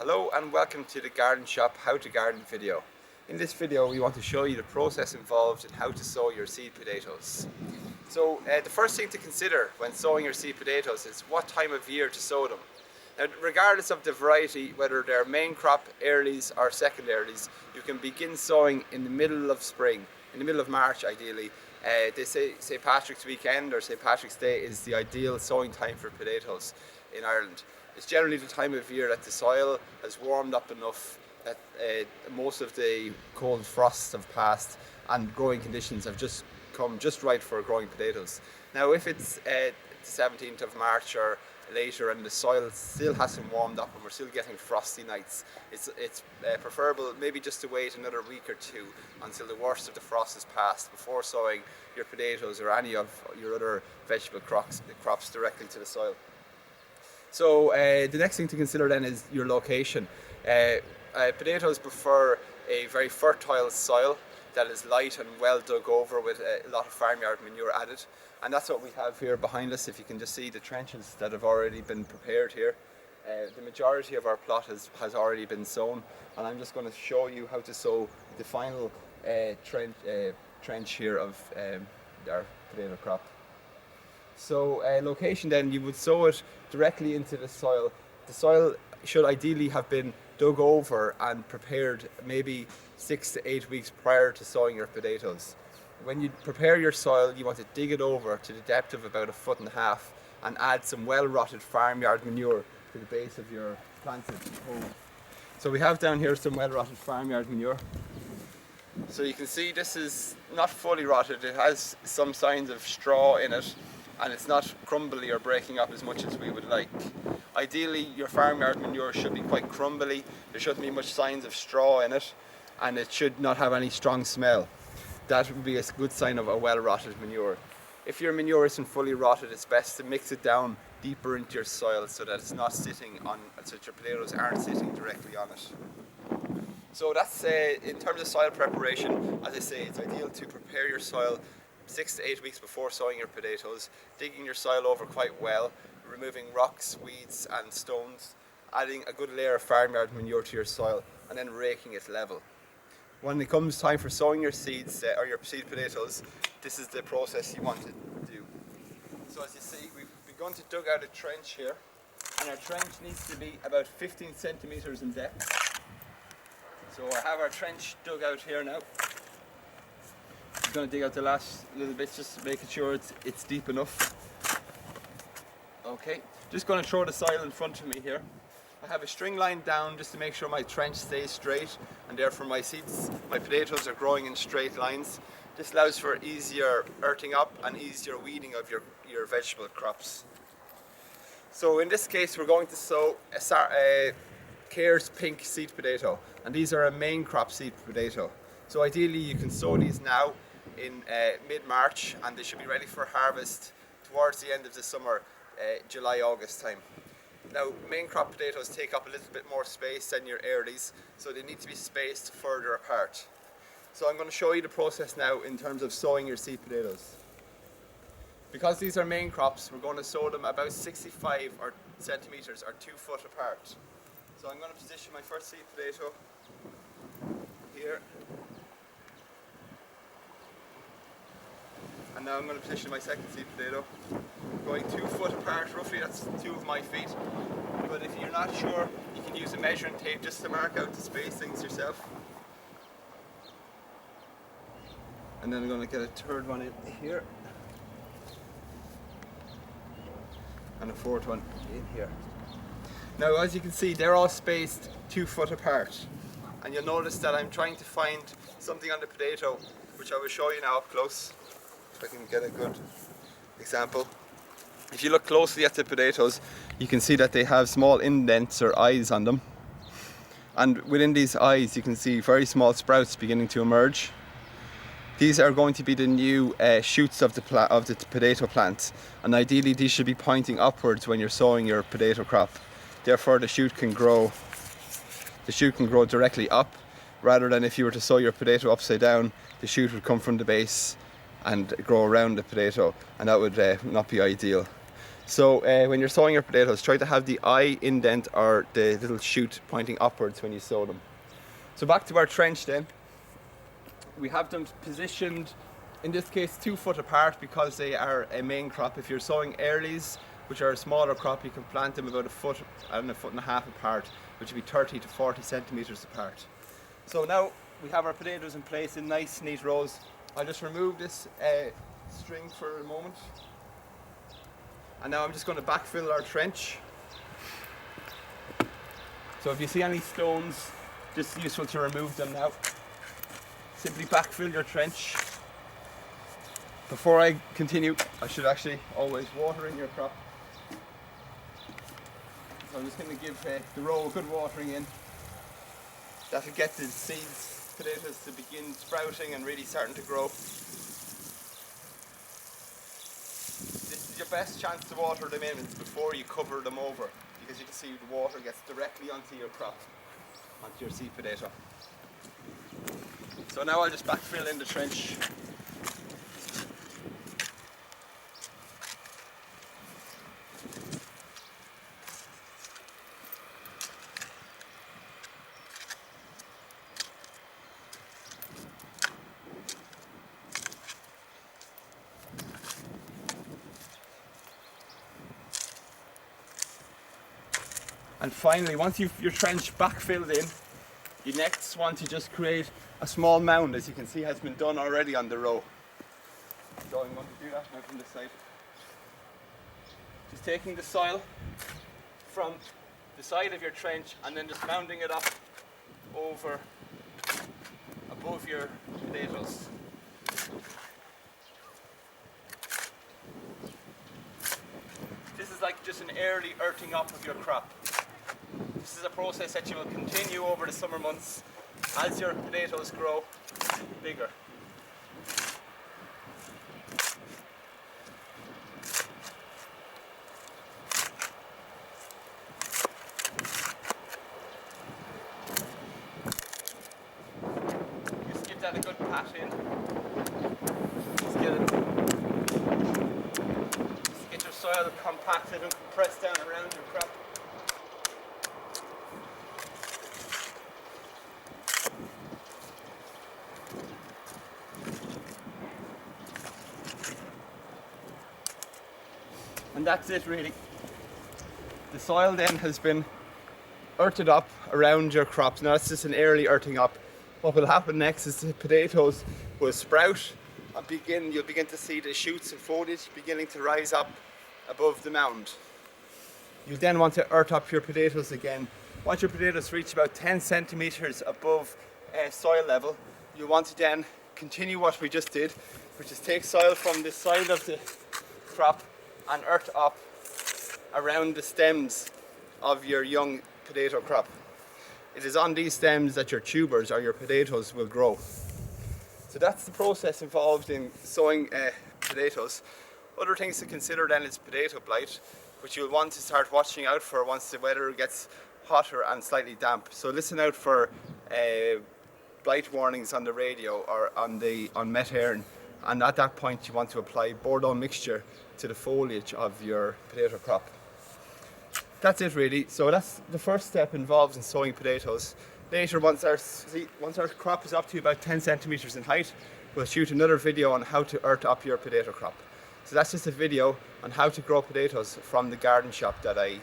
Hello and welcome to the Garden Shop How to Garden video. In this video we want to show you the process involved in how to sow your seed potatoes. So the first thing to consider when sowing your seed potatoes is what time of year to sow them. Now, regardless of the variety, whether they're main crop, earlies or secondaries, you can begin sowing in the middle of spring, in the middle of March ideally. They say St. Patrick's weekend or St. Patrick's Day is the ideal sowing time for potatoes in Ireland. It's generally the time of year that the soil has warmed up enough that most of the cold frosts have passed and growing conditions have just come just right for growing potatoes. Now if it's the 17th of March or later and the soil still hasn't warmed up and we're still getting frosty nights, it's preferable maybe just to wait another week or two until the worst of the frost has passed before sowing your potatoes or any of your other vegetable crops directly to the soil. So the next thing to consider then is your location. Potatoes prefer a very fertile soil that is light and well dug over with a lot of farmyard manure added, and that's what we have here behind us. If you can just see the trenches that have already been prepared here. The majority of our plot has already been sown, and I'm just going to show you how to sow the final trench here of our potato crop. So location then, you would sow it directly into the soil. The soil should ideally have been dug over and prepared maybe 6 to 8 weeks prior to sowing your potatoes. When you prepare your soil, you want to dig it over to the depth of about 1.5 feet and add some well-rotted farmyard manure to the base of your planted hole. So we have down here some well-rotted farmyard manure. So you can see this is not fully rotted, it has some signs of straw in it, and it's not crumbly or breaking up as much as we would like. Ideally, your farmyard manure should be quite crumbly, there shouldn't be much signs of straw in it, and it should not have any strong smell. That would be a good sign of a well-rotted manure. If your manure isn't fully rotted, it's best to mix it down deeper into your soil so that it's not sitting on, so that your potatoes aren't sitting directly on it. So that's in terms of soil preparation. As I say, it's ideal to prepare your soil 6 to 8 weeks before sowing your potatoes, digging your soil over quite well, removing rocks, weeds and stones, adding a good layer of farmyard manure to your soil, and then raking it level. When it comes time for sowing your seeds or your seed potatoes, this is the process you want to do. So as you see, we've begun to dig out a trench here, and our trench needs to be about 15 centimeters in depth. So I have our trench dug out here now. I'm going to dig out the last little bit, just making sure it's deep enough. Okay, just going to throw the soil in front of me here. I have a string line down just to make sure my trench stays straight, and therefore my potatoes are growing in straight lines. This allows for easier earthing up and easier weeding of your vegetable crops. So in this case we're going to sow a Care's pink seed potato, and these are a main crop seed potato. So ideally you can sow these now in mid-March, and they should be ready for harvest towards the end of the summer, July-August time. Now, main crop potatoes take up a little bit more space than your earlies, so they need to be spaced further apart. So I'm going to show you the process now in terms of sowing your seed potatoes. Because these are main crops, we're going to sow them about 65 centimeters or 2 foot apart. So I'm going to position my first seed potato here. And now I'm going to position my second seed potato, going 2 foot apart, roughly that's 2 of my feet. But if you're not sure, you can use a measuring tape just to mark out the spacings yourself. And then I'm going to get a third one in here, and a fourth one in here. Now as you can see, they're all spaced 2 foot apart. And you'll notice that I'm trying to find something on the potato, which I will show you now up close. If I can get a good example. If you look closely at the potatoes, you can see that they have small indents or eyes on them. And within these eyes you can see very small sprouts beginning to emerge. These are going to be the new shoots of the potato plant, and ideally these should be pointing upwards when you're sowing your potato crop. Therefore the shoot can grow directly up, rather than if you were to sow your potato upside down, the shoot would come from the base and grow around the potato, and that would not be ideal. So when you're sowing your potatoes, try to have the eye indent or the little shoot pointing upwards when you sow them. So back to our trench then. We have them positioned, in this case 2 foot apart, because they are a main crop. If you're sowing earlies, which are a smaller crop, you can plant them about a foot and a foot and a half apart, which would be 30 to 40 centimeters apart. So now we have our potatoes in place in nice neat rows. I'll just remove this string for a moment. And now I'm just going to backfill our trench. So if you see any stones, just useful to remove them now. Simply backfill your trench. Before I continue, I should actually always water in your crop. So I'm just going to give the row a good watering in. That will get the seeds, potatoes, to begin sprouting and really starting to grow. This is your best chance to water them in before you cover them over, because you can see the water gets directly onto your crop, onto your seed potato. So now I'll just backfill in the trench. And finally, once you've your trench backfilled in, you next want to just create a small mound, as you can see has been done already on the row. So I'm going to do that now from this side. Just taking the soil from the side of your trench and then just mounding it up over above your potatoes. This is like just an early earthing up of your crop. This is a process that you will continue over the summer months as your potatoes grow bigger. Just give that a good pat in. Just get your soil compacted and compressed down around your crop. And that's it really. The soil then has been earthed up around your crops. Now that's just an early earthing up. What will happen next is the potatoes will sprout and you'll begin to see the shoots and foliage beginning to rise up above the mound. You then want to earth up your potatoes again. Once your potatoes reach about 10 centimeters above soil level, you want to then continue what we just did, which is take soil from the side of the crop and earth up around the stems of your young potato crop. It is on these stems that your tubers or your potatoes will grow. So that's the process involved in sowing potatoes. Other things to consider then is potato blight, which you'll want to start watching out for once the weather gets hotter and slightly damp. So listen out for blight warnings on the radio or on Met Éireann, and at that point you want to apply Bordeaux mixture to the foliage of your potato crop. That's it really. So that's the first step involved in sowing potatoes. Later, once our crop is up to about 10 centimeters in height, we'll shoot another video on how to earth up your potato crop. So that's just a video on how to grow potatoes from the garden shop that I